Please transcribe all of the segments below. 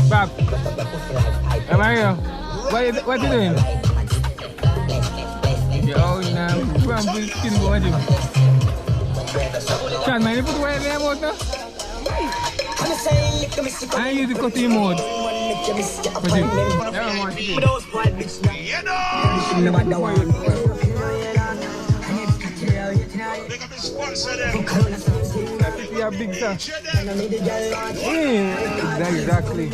Bob, am I here? What you doing? Yo, now, I'm just skin body. Sean, man, you put away there about now? I use the cutting mode. But you never want to do a big sir. Exactly.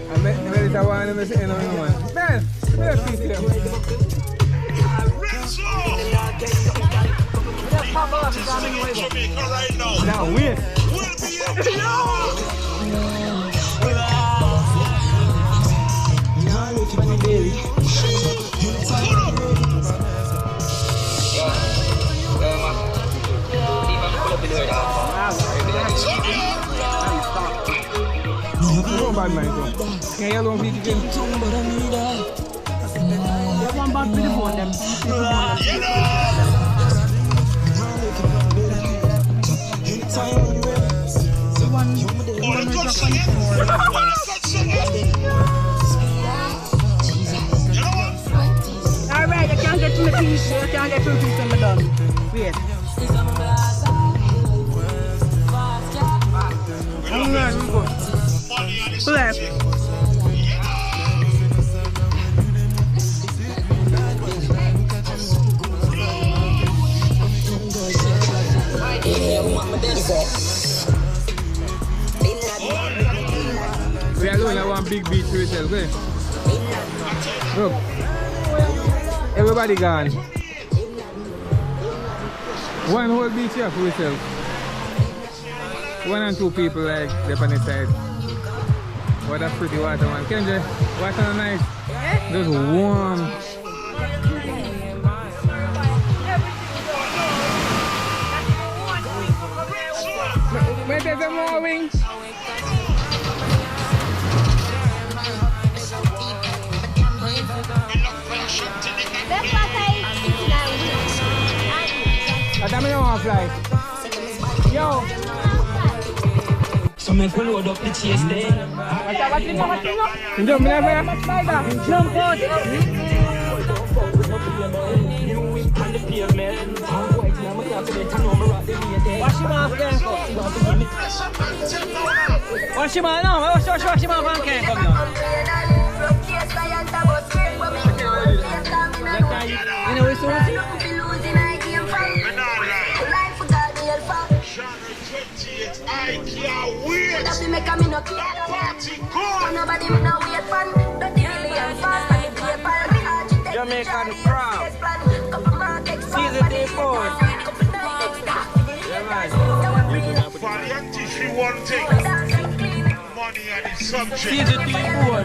I met that one and I said, no, man. Man, where's the piece of them? Now, wait. Bad man, so. Yeah, you don't think you can. You want bad video for them. Alright, I can't get to my piece. I can't get to my piece when I'm done. Wait. Left. We alone have one big beach to ourselves, eh? Look. Everybody gone. One whole beach here for yourself. 1 and 2 people like they're on the side. What a pretty water, man. Kenji, water nice. Just warm. Wait, there's some more wings. I don't want to fly. Yo. So make we load up the chase there. What's you jump out. Wash him off, Ken. Wash him off now. Wash him off, Ken. Come now. You know what's wrong? I can't wait. Nobody me no wait for. Jamaican crowd. Season day 4. Yeah, man. For the anti one thing. Money and the subject. Season day 4.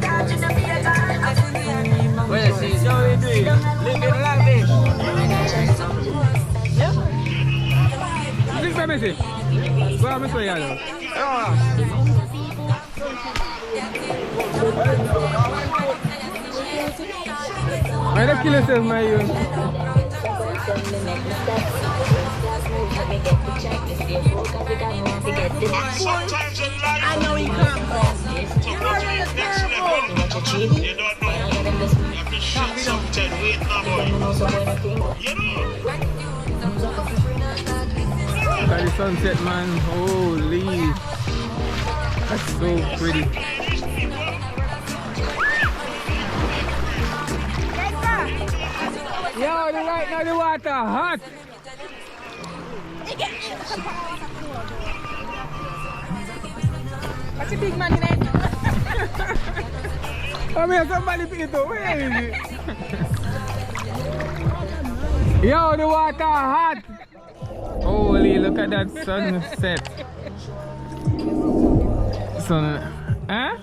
Well, see, so we do it. Living lavish. This is amazing. Well, I'm sorry, I don't kill yourself, my you. Sometimes in life, I know he can't. you don't know. You have to shoot something, wait now, boy. You know. Look at the sunset, man. Holy. That's so pretty. Yo, right now the water hot. What's a big man in it? I mean, somebody pick it up. Where is it? Yo, the water hot. Holy, look at that sunset. Huh?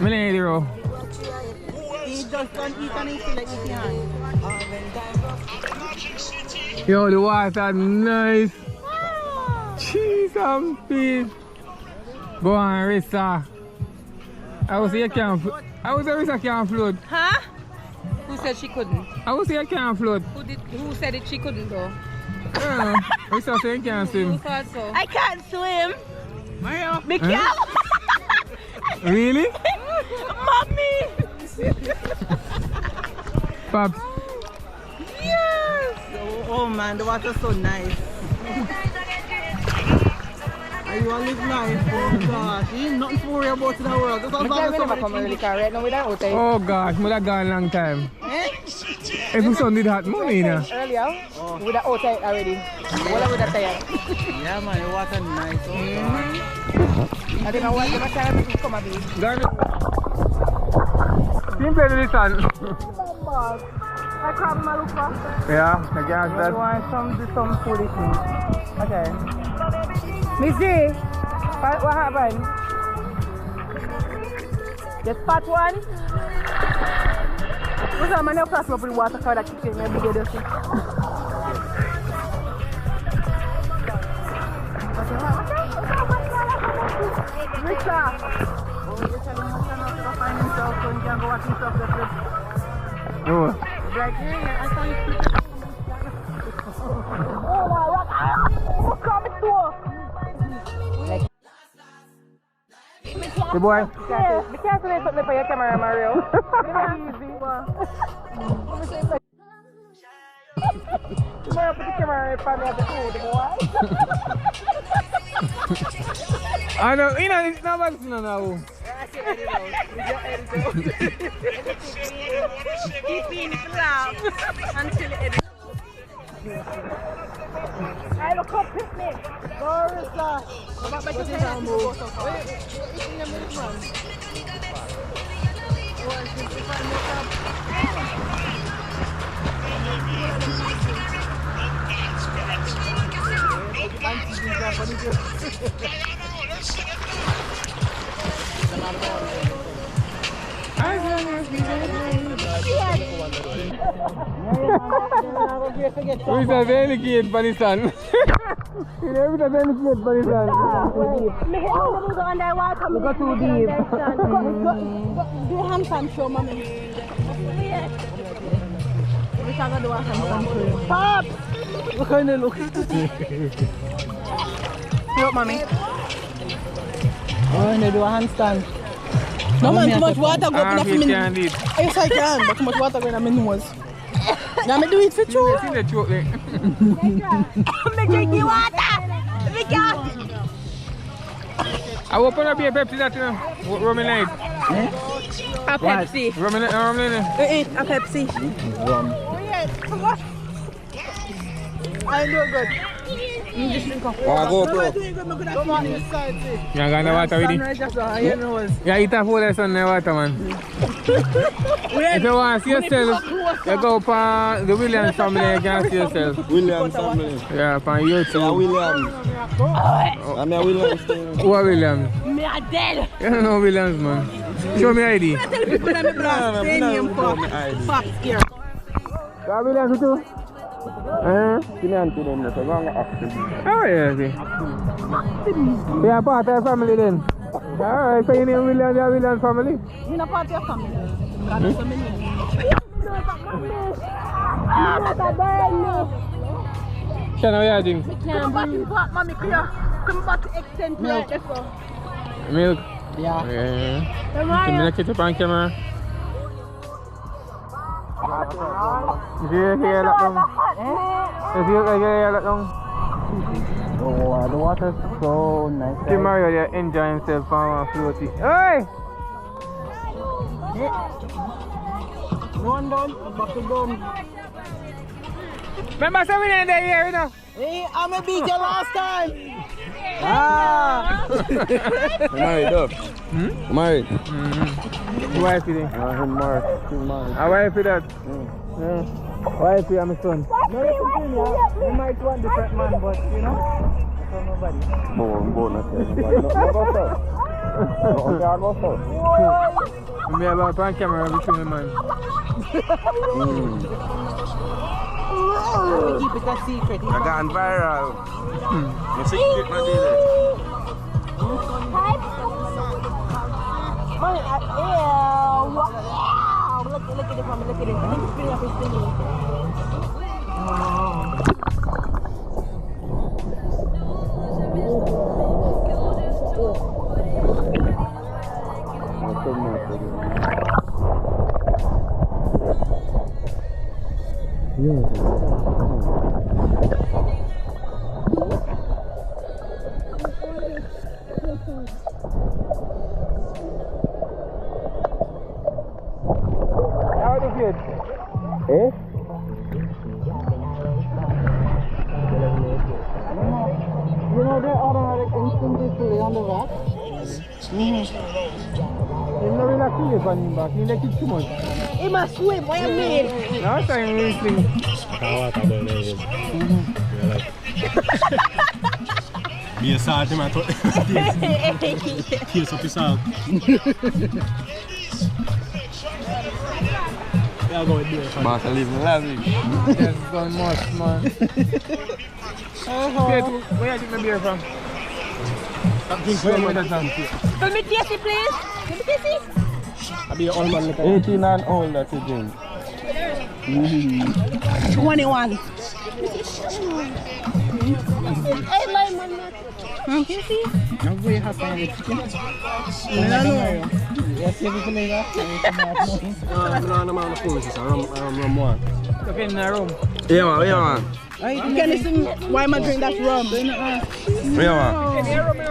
Millennial. He just don't eat and eat like his hand. Yo, the water nice. Cheese and fish. Go on, Rissa. I was here can't float. I was here Rissa can't float. Huh? Who said she couldn't? I was here can't float. Who said it she couldn't though? Rissa said you can't Who swim. thought so? I can't swim. Mario. Be careful. Really? Mommy. Pops. Yes. Oh man, the water's so nice. And you want to live life? Oh gosh, you ain't nothing to worry about in the world. Just as long as somebody think- right now. We don't outside. Oh gosh, would have gone a long time. Eh? If the sun did hot money, you know. Earlier, we were outside already. What are we that tired? Yeah man, the water nice. Oh gosh. I think I want to come a bit. Garnet. Team play to the sun. I grab my look for. Yeah, I guess You that. want some foolish thing. Okay. Missy, what happened? Just fat one? What's up, man? I'll pass up with the water for that chicken. Maybe get this. Oh. Like, yeah, I saw you. The boy. Be careful with something for your camera, Mario. Mario, put the camera in front of the food, boy. I know, you know, it's not bad to know now. Keep in the laugh until it ends. I look up picnic. Marissa. What is that move? We are very cute, Panisan. You know, we are very cute, Panisan. We got too deep. Do handstand show, mommy. We can do a handstand show. Pop! What kind of look? Look, mommy. Oh, they do a handstand. No man, too much water go up in a minute. Eat. Yes, I can, but too much water go in my nose. Now me do it for You you. see the choke there? Me drink the water. Me can't. I open up your Pepsi that, you know. Rum in it. A Pepsi. Rum in it. A Pepsi. I know good. You just drink up. Oh, go, bro. Come on this side, see. You got the water with it? Sunrise just on your nose. Yeah, eat a full lesson in the water, man. If you want to see yourself, you go for the Williams family, you can see yourself. Williams family. Yeah, for YouTube. Yeah, Williams. I'm a Williams. Who are Williams? Me a dead. You don't know Williams, man. Show me ID. Tell people that me blast stadium for Fox here. You are Williams too? Financial, so I'm going to ask you. Oh, yeah, see. You are part of the family then? Alright, so you name Williams, you are Williams family? You know part of your family. That's the million. Shana, what are you doing? Come back in part, mommy, come back to extend milk. Milk? Yeah. Yeah. Can you look at the on camera? Is you here that long? Is you here that long? Oh, the water's so nice. See Mario there enjoying himself on floaty. Hey! One down, back to down. Remember something in there here, you know? Hey, I'm a beat you last time. Ah! Married up. Married. Wife with him. Him married. She's married. A wife with that. Yeah. Wife with my son. No, you might want different man, but you know, for nobody. I'm going to say nobody. No, go first. Okay, I'll go first. We have a pan camera between the man. We keep it a secret. I got viral. My secret, my dealer. Look at it, mama, look at it. I think it's bring up his thingy. How do you Eh? You know the automatic instantly on the back? He's not really clear on him back. He like it too much. He must swim, what you mean? Last time he swim. Be a salt him at Here's up his salt. I'll go with beer. Master living lavish. Just gone much, man. Where you take my beer from? Where that from? Let me taste it, please. Let me taste it. I'll be an old man. 18 and old that you drink. 21. Hey, my man. You see? I'm very happy with it. I don't know. Yes, everything like that. I'm on the phone, sister. I'm one. Okay, in the room. Yeah, man. You can listen why am I drink that rum? Yeah,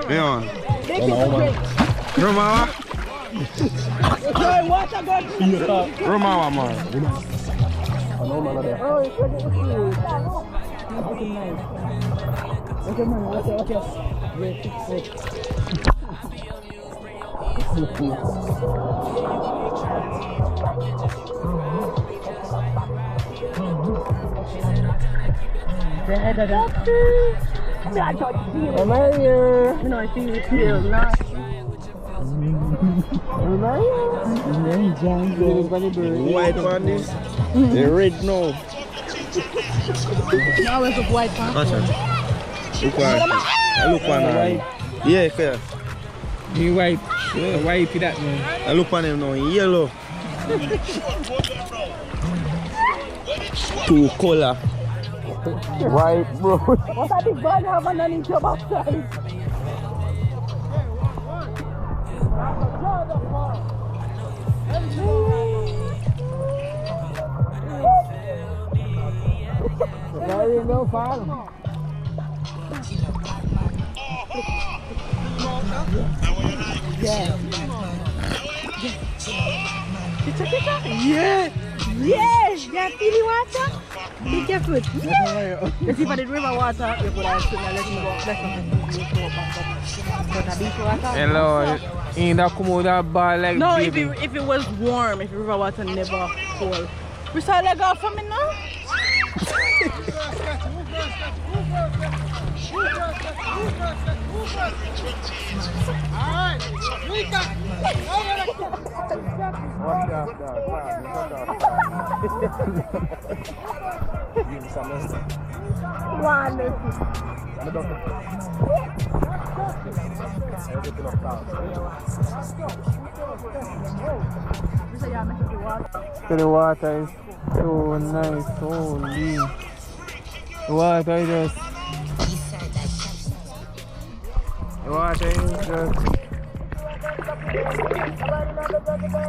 man. Rum, man. Sorry, water got Rum, man. Oh, it's okay, nice. Okay, man, okay. Wait. Am I here? You know, I think it's still nice. Am I here? White on this. The red now. Now it's a white one. Look on him. Yeah, clear. He white. Yeah. White to that man. I look on him now in yellow. Two color. White, bro. What are these birds have underneath your backside? There you go, far. Yeah. Yeah. Yes, you feel the water? Be careful. Yeah. Let's see if I did river water, you could have seen and let me go. But a beach water? Hello. Ain't that come out that bar like No, baby. if it was warm, if river water never cold. We saw leg off from it now? The water is so nice, holy. The water is just... The water is just...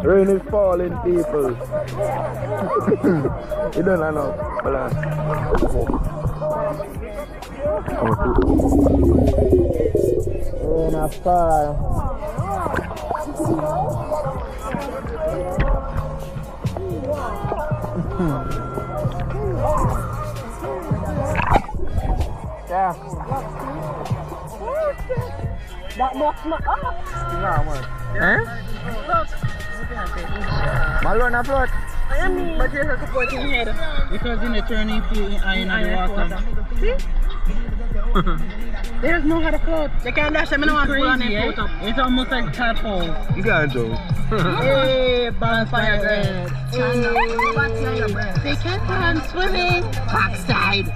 Rain is falling, people. You don't know. Balance. Rain is fall. Yeah. That box not up. Malone float. I mean, But you're supporting head. Because in the turning field in the water. see? There's no how to float. They can't dash them in the water. It's almost like tadpole. You can't do. Hey, bonfire bread. They can't run swimming. Backside.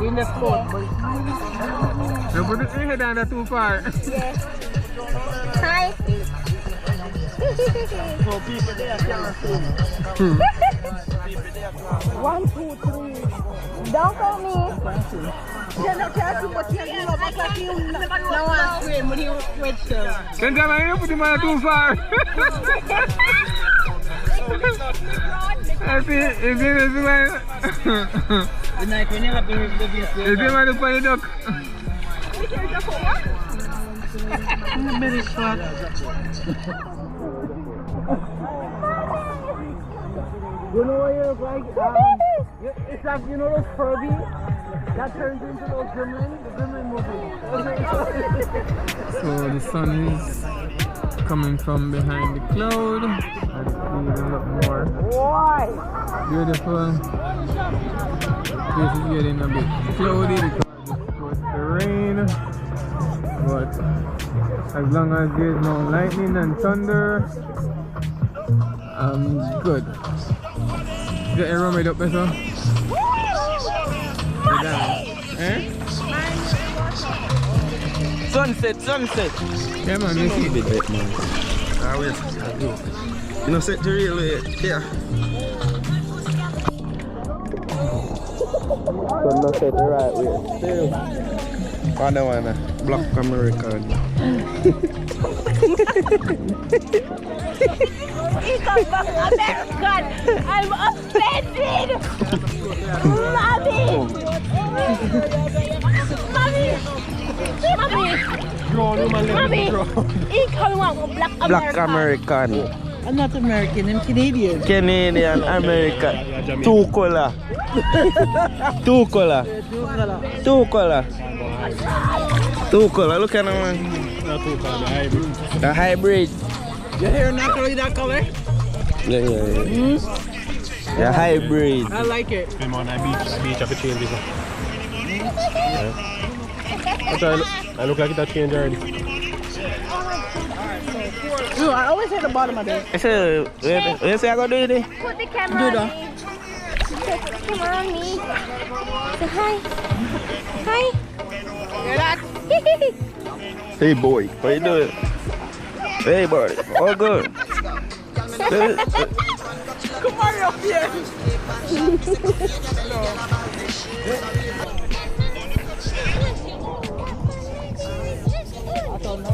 In the float. Don't put your head down there too far. Hi. So people there can't swim. 1, 2, 3. Don't call me. Then you put him on too far. I see, is it The night when you have the video. is it the funny duck? Very short. You know what you're like? It's like, you know those Furby that turns into those gremlins? The gremlin movie. So the sun is coming from behind the cloud and it's even up more beautiful. This is getting a bit cloudy because it's supposed to rain, but as long as there's no lightning and thunder, I'm good. Get your rum up better. Eh? Sunset. Yeah man, you see it. Ah, wait. You know, set the railway here. So not set the right way. Still. On the one, Black American. He comes back American. I'm offended. Mommy, he coming out with Black American. I'm not American, I'm Canadian. Canadian, American. Two color. Two color. Look at them. Not two color, the hybrid. The hybrid. Your hair naturally that color? Yeah. The hybrid. I like it. Film on a beach of a change this. I look like it a change already. Ooh, I always hit the bottom of it. So, let's see how I do it. Put the camera on me. Put the camera on me. Say hi. Hi. Hear that? Hey boy, how you doing? Hey boy, all good. Come on up here. I don't know.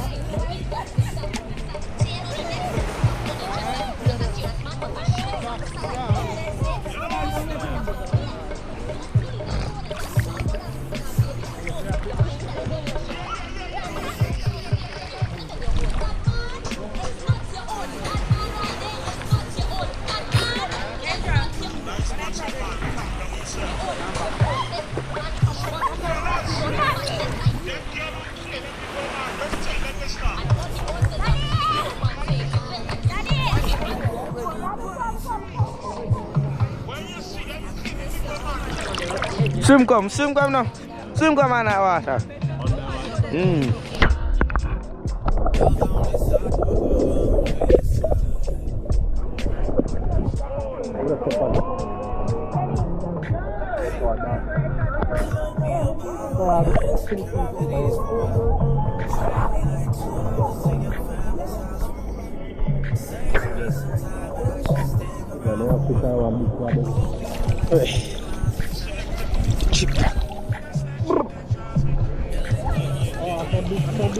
Swim come now. Swim come on that water.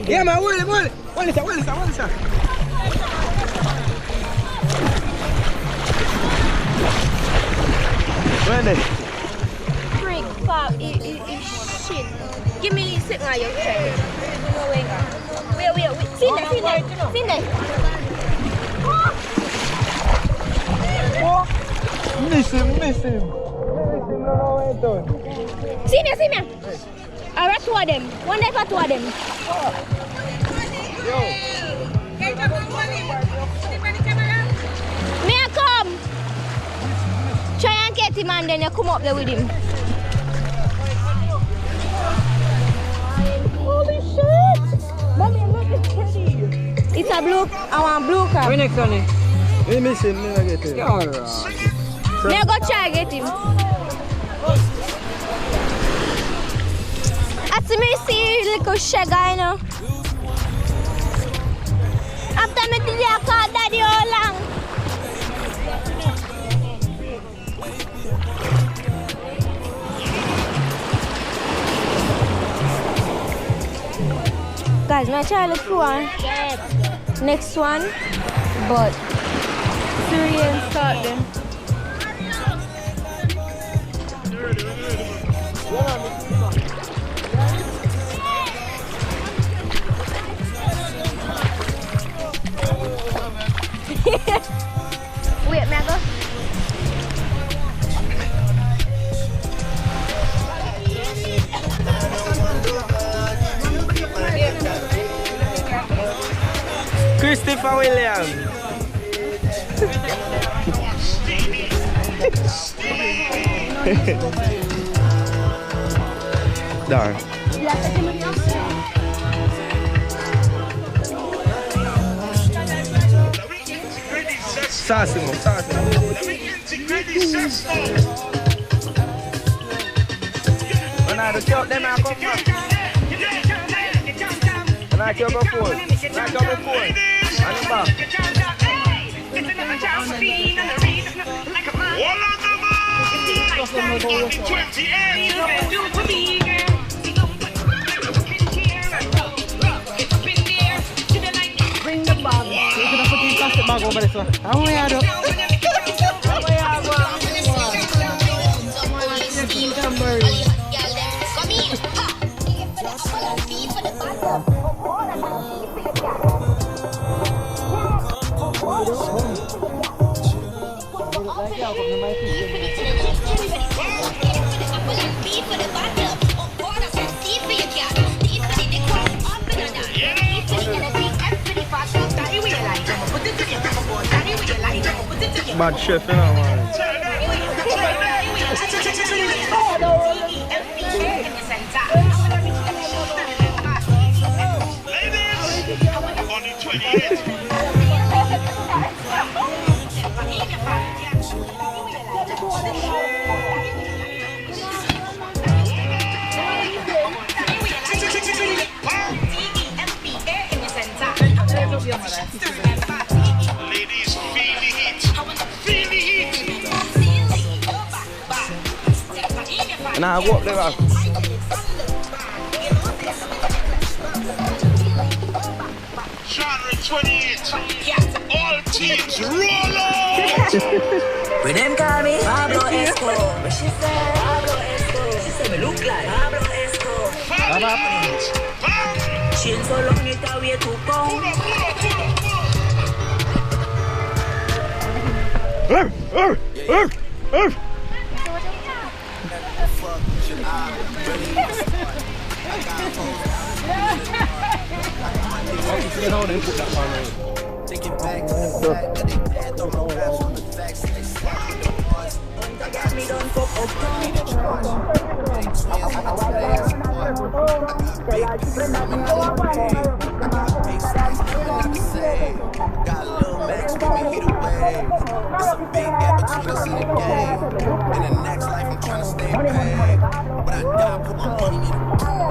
Yeah man, hold it, sir. Where they? Freak, pop, shit. Give me this sit on your chair. Wait. Sit there. Miss him. See me. I got two of them. One day for two of them. Me I come. Try and get him and then you come up there with him. Holy shit! Mommy, look, it's pretty. It's a blue, I want blue car. Where next on it? We miss him, never get him. Me I go try and get him. I see me see little shaggy, you know. After me did I call daddy all long. Guys, my child look for one. Next one. But Syrian start them. Wait, may I go? Christopher William. Darn. Sassimo. When I do them, I come back. When I go forward. And I'm back. All on the mark! On the 28th! Bring the bag. You're gonna put the plastic bag over this one. How many are there? Bad chef, you know, man. On the 28th! Ladies, feel the heat! Feel the heat! Nah, walk the back. Genre 28! All teams roll out! When them call me Pablo Esco, what she say? Pablo Esco. She say me look like Pablo Esco. Follow it! Bang! Chain so long it a way to come. Got a little max, but we hit a wave. There's a big gap between us and the game. In the next life, I'm trying to stay paid. But I die, put my money in the grave.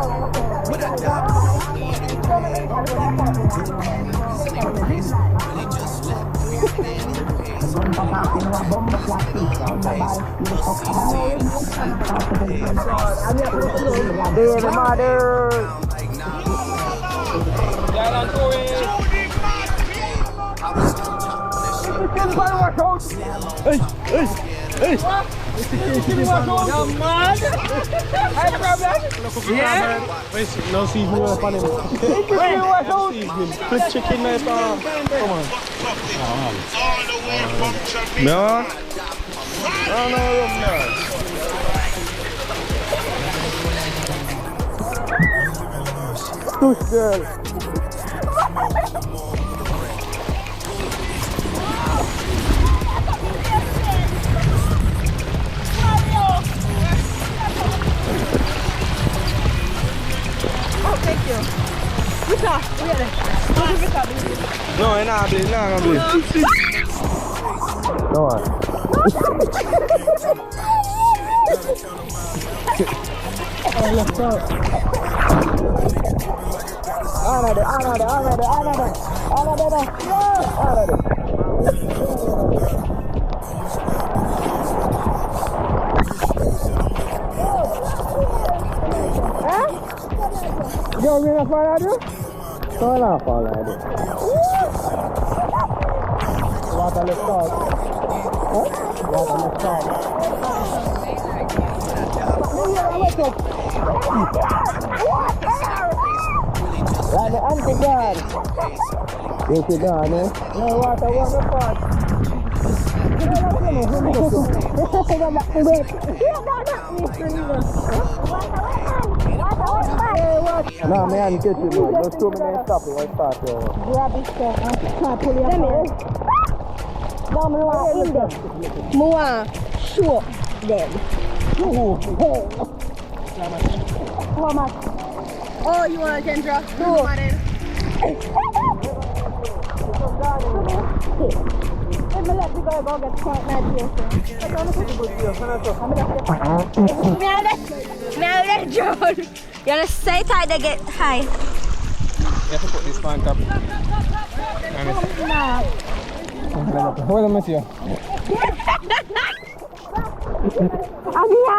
But I die, put my money in the grave. Niggas ain't crazy. Really just let me stand in the pace. No seafood up on him. Split chicken knife. Come on. All the way from Jamaica! No. Push girl. Thank you. No, it's not gonna bleed. No one. Yo, we're gonna find out. Turn off all like this. Water left salt. Water left salt. Right, the auntie gone. Yes, you gone, eh? No water, water pot. No, me and catch you, bro. Those 2 minutes stopping. Let's start here. Grab it, sir. Can't pull it up. Down the line in them. More. Show them. How much? Oh, you want a Kendra? No. Let me let you go get caught now, John. You want to stay tight to get high? You have to put this on top. Hold on, monsieur. I'm here.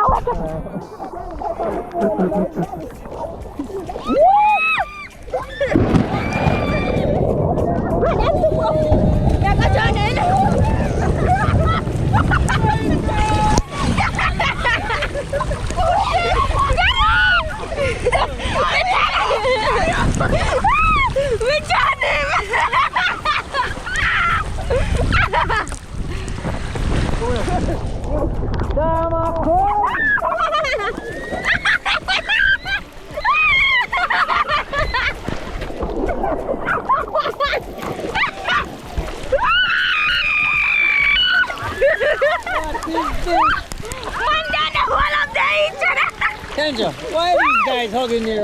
Kendra, why are these guys hugging you?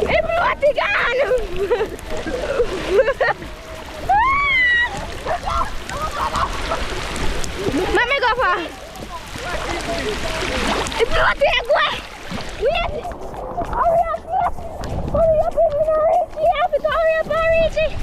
Everyone gone! Mami, go for everyone take away! Wait! Hurry up, yes! Hurry up, if you don't reach it! Hurry up, don't reach it!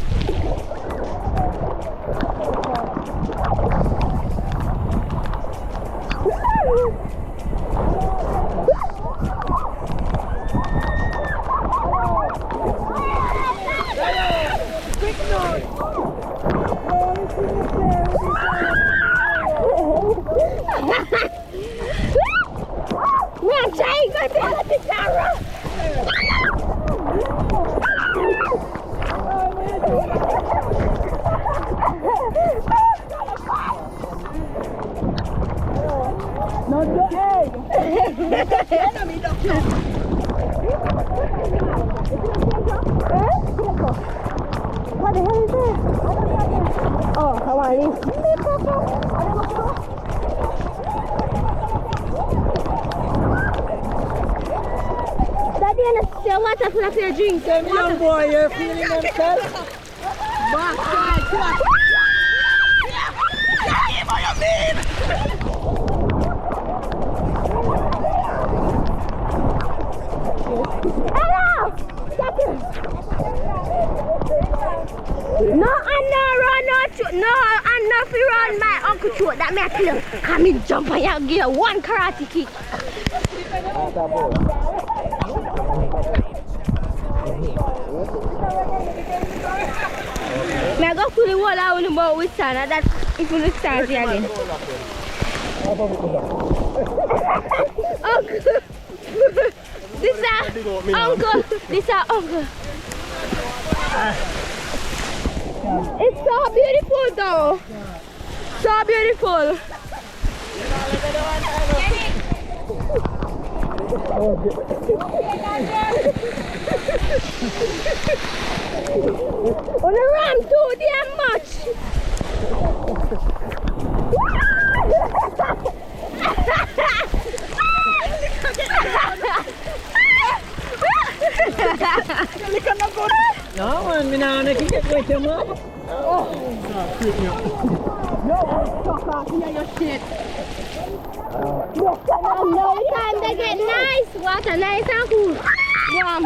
Man, Jay, go down the camera! No, no, hey! What the hell is that? Oh, how are you? Daddy, and still water for your drink. Them young boy, you're feeling themselves? Back, side, back! Hello! No, and no run, no, and no fi run my uncle throat that me a kill him. Come in, jump and you give you one karate kick. Me I go through the wall I will about with stand and that if you start here again. Uncle. This is uncle. This is uncle. It's so beautiful though. So beautiful. On the ram too damn much. No, man, me now I can get with your mom. Oh, no, fuck off, hear your shit. No time they get nice. Water nice and cool. Warm.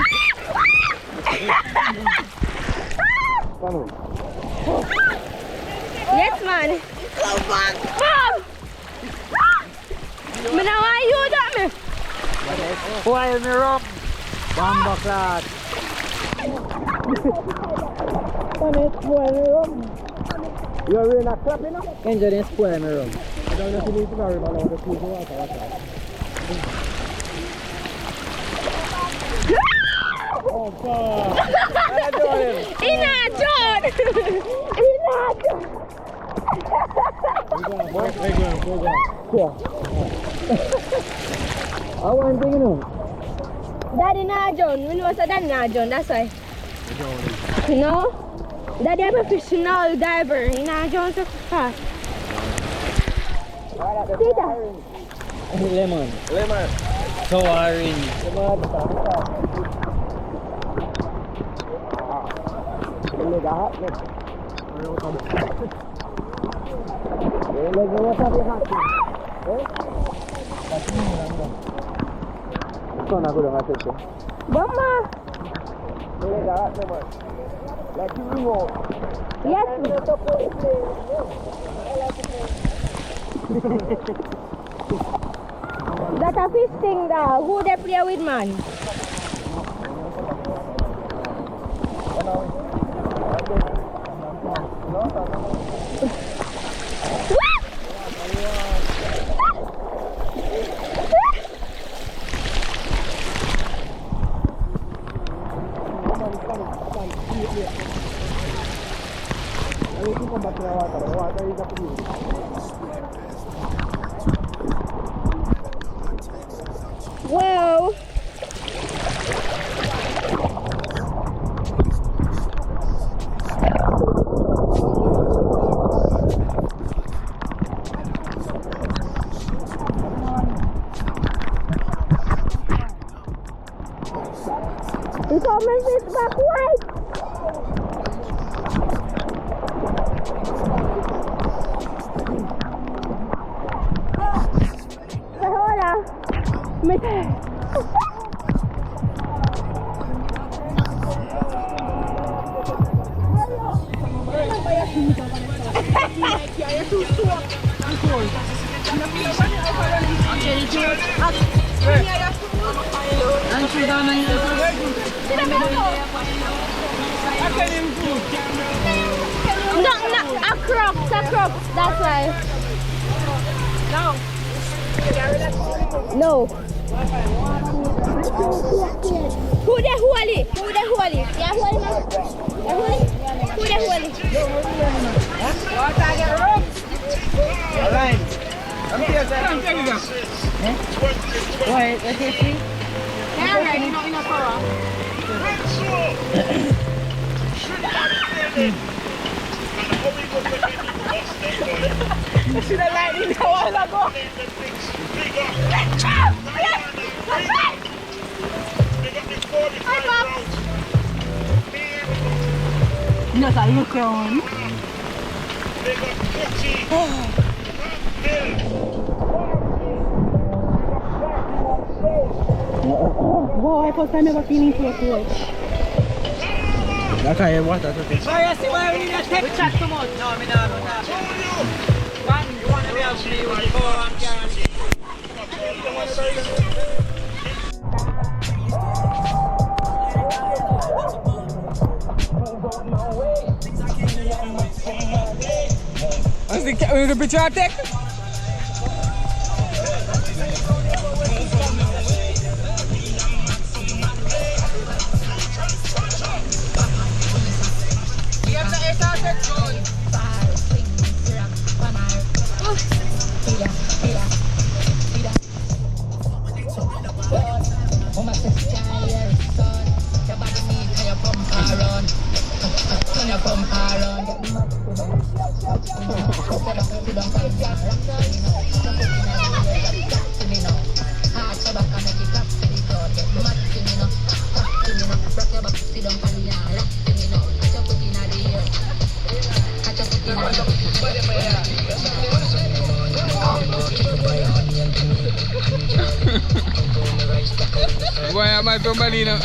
Yes, man. Come back. Mom. Me now want you that me. Why me rum? Bamba clot. You're really not clapping up? Angel didn't spoil me rum. I don't know if you need to worry about all the people who are oh God! Ina John! I want to know. Daddy na John, we know so Daddy na John, that's why. You know? Daddy a professional diver, he na John so fast. See that? Lemon. So orange. Mama! Yes. That a fish thing there. Who they play with, man? Wow. You come and sit back white. Hola. A crocs, that's why. No. Who the holy? Yeah, holy man. Who the holy? Alright. I'm here, sir. Wait, let's see. Yeah, right, you know, in a power. You should have lied in a while ago. No, sir, look on. Wow, I first time ever feeling so cold. Okay, what? That's okay. So you see why we need to take chat too much? No, me not. One, you want to be able to see what you go on camera. What's the picture I take? Vaya más tombalino.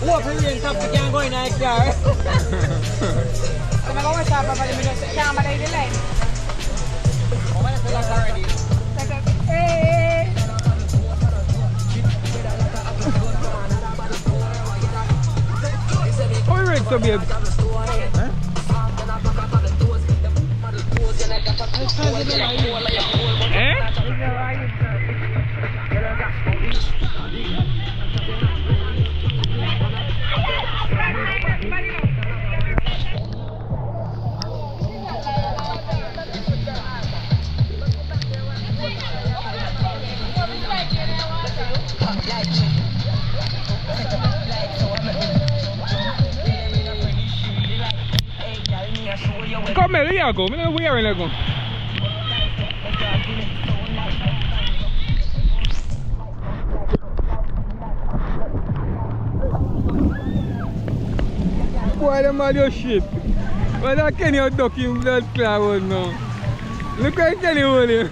Open rain top, we can't go in our car. I'm going to stop, but I'm going to camera the line. I'm going to fill up already. Hey! How you rate so, babe? Come here, here go. I don't know where you go. Boy, them are your shit. But that can you duck in blood cloud now. Look what I tell you, William.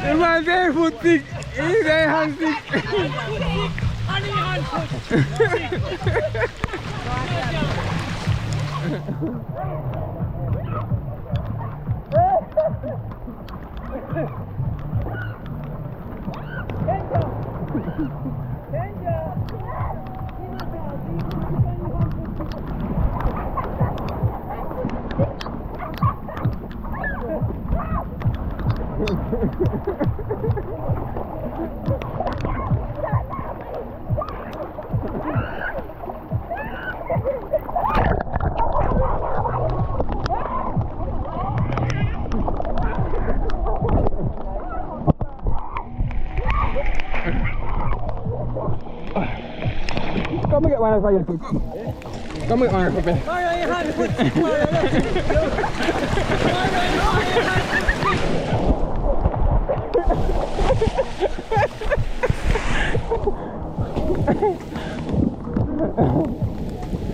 The man say foot thick, he say hand thick. Come and get one for you. Come and get one for me.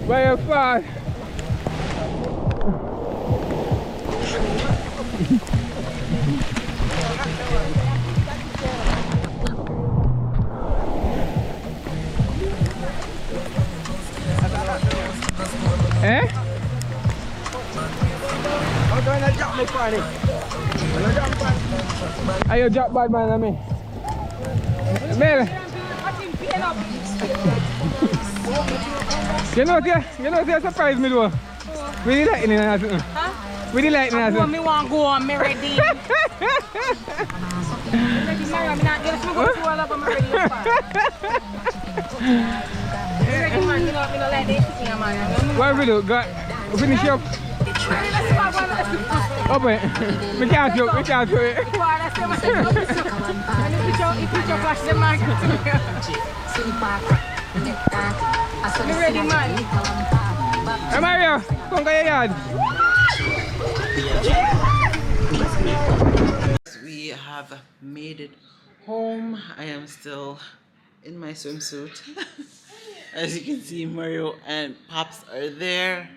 Where you fast? Eh? I'm going to drop my party. Are you drop bad man on me? Mel. You know what surprise me though? We did lightning and that. Huh? We did lightning and that. Me want to go on, me ready. I'm not going to go to all of them already. What we do? Got finish up. Open it. We can't do it. We can't do it. You ready, man? Hey Mario, come to your yard. We have made it home. I am still in my swimsuit. As you can see, Mario and Pops are there.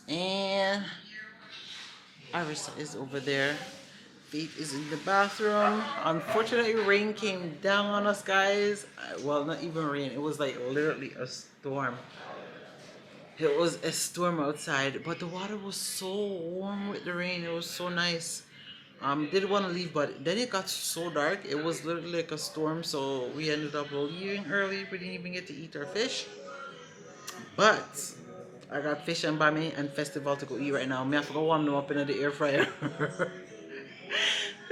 And Arisa is over there. Faith is in the bathroom. Unfortunately, rain came down on us, guys. Well, not even rain. It was like literally a storm. It was a storm outside, but the water was so warm with the rain. It was so nice. Didn't want to leave, but then it got so dark. It was literally like a storm, so we ended up leaving early. We didn't even get to eat our fish. But I got fish and bami and festival to go eat right now. I have to go warm them up in the air fryer.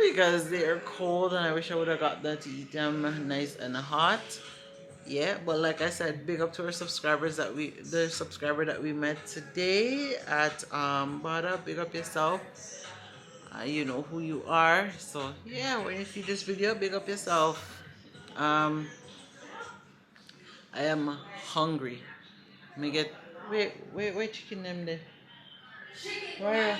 Because they are cold and I wish I would have got them to eat them nice and hot. Yeah, but like I said, big up to our subscribers the subscriber that we met today at Bada. Big up yourself. You know who you are. So yeah, when you see this video, big up yourself. I am hungry. Let me get wait chicken them there. Where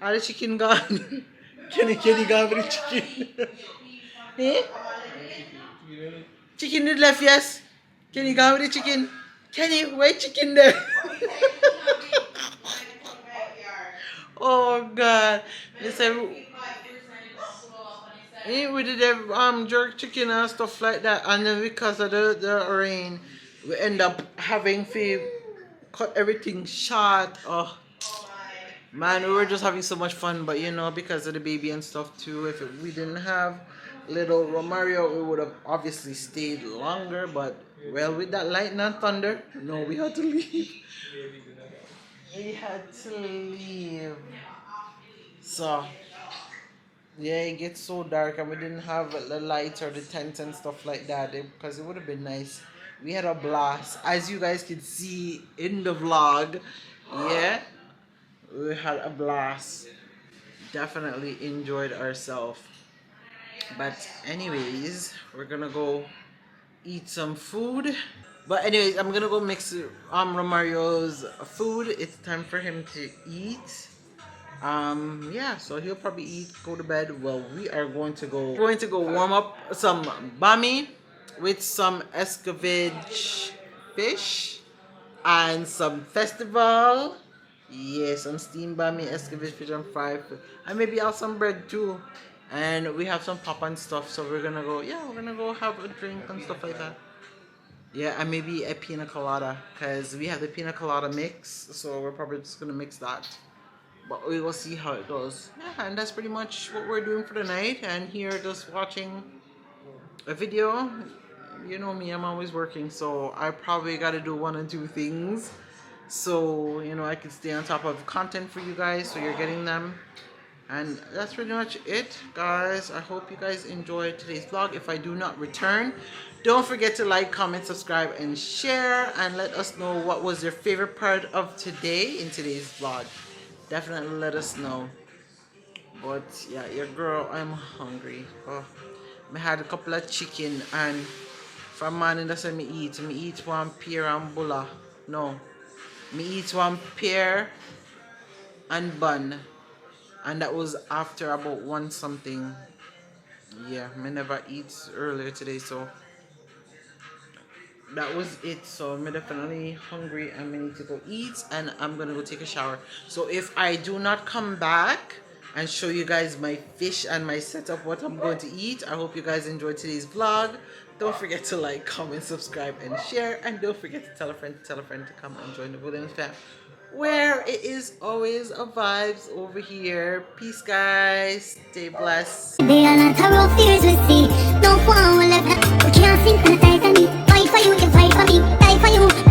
are the chicken gone? Kenny gone with the chicken. Eh? Chicken did left, yes. Kenny gone with the chicken. Kenny, where chicken there? Oh God. They said we did have jerk chicken and stuff like that, and then because of the rain we end up having to cut everything short. Oh man, we were just having so much fun, but you know, because of the baby and stuff too, if we didn't have little Romario, we would have obviously stayed longer, but well, with that lightning and thunder, no, we had to leave. We had to leave. So yeah, it gets so dark and we didn't have the lights or the tents and stuff like that because it would have been nice. We had a blast, as you guys can see in the vlog. Yeah, we had a blast. Definitely enjoyed ourselves. But anyways, we're gonna go eat some food. But anyways, I'm gonna go mix Romario's food. It's time for him to eat. Yeah, so he'll probably eat, go to bed. Well, we are going to go warm up some bami with some escovitch fish and some festival. Yeah, some steamed bami, escovitch fish and fried, and maybe also some bread too. And we have some pop and stuff, so we're gonna go have a drink and stuff like that. Yeah, and maybe a pina colada, because we have the pina colada mix, so we're probably just gonna mix that. But we will see how it goes. Yeah, and that's pretty much what we're doing for the night. And here, just watching a video. You know me, I'm always working, so I probably got to do one or two things. So, you know, I can stay on top of content for you guys, so you're getting them. And that's pretty much it, guys. I hope you guys enjoyed today's vlog. If I do not return, don't forget to like, comment, subscribe, and share. And let us know what was your favorite part of today in today's vlog. Definitely let us know. But yeah, your girl, I'm hungry. Oh, I had a couple of chicken, and from morning that's what me eat one pear and bulla. No, me eat one pear and bun, and that was after about 1 something. Yeah, me never eat earlier today, so that was it. So I'm definitely hungry and I need to go eat, and I'm gonna go take a shower. So if I do not come back and show you guys my fish and my setup, what I'm going to eat, I hope you guys enjoyed today's vlog. Don't forget to like, comment, subscribe, and share, and don't forget to tell a friend to come and join the Williams fam, where it is always a vibes over here. Peace, guys. Stay blessed. They are not our fears we see. No one will ever. We can't sympathize on me. Fight for you, you fight for me. Die for you.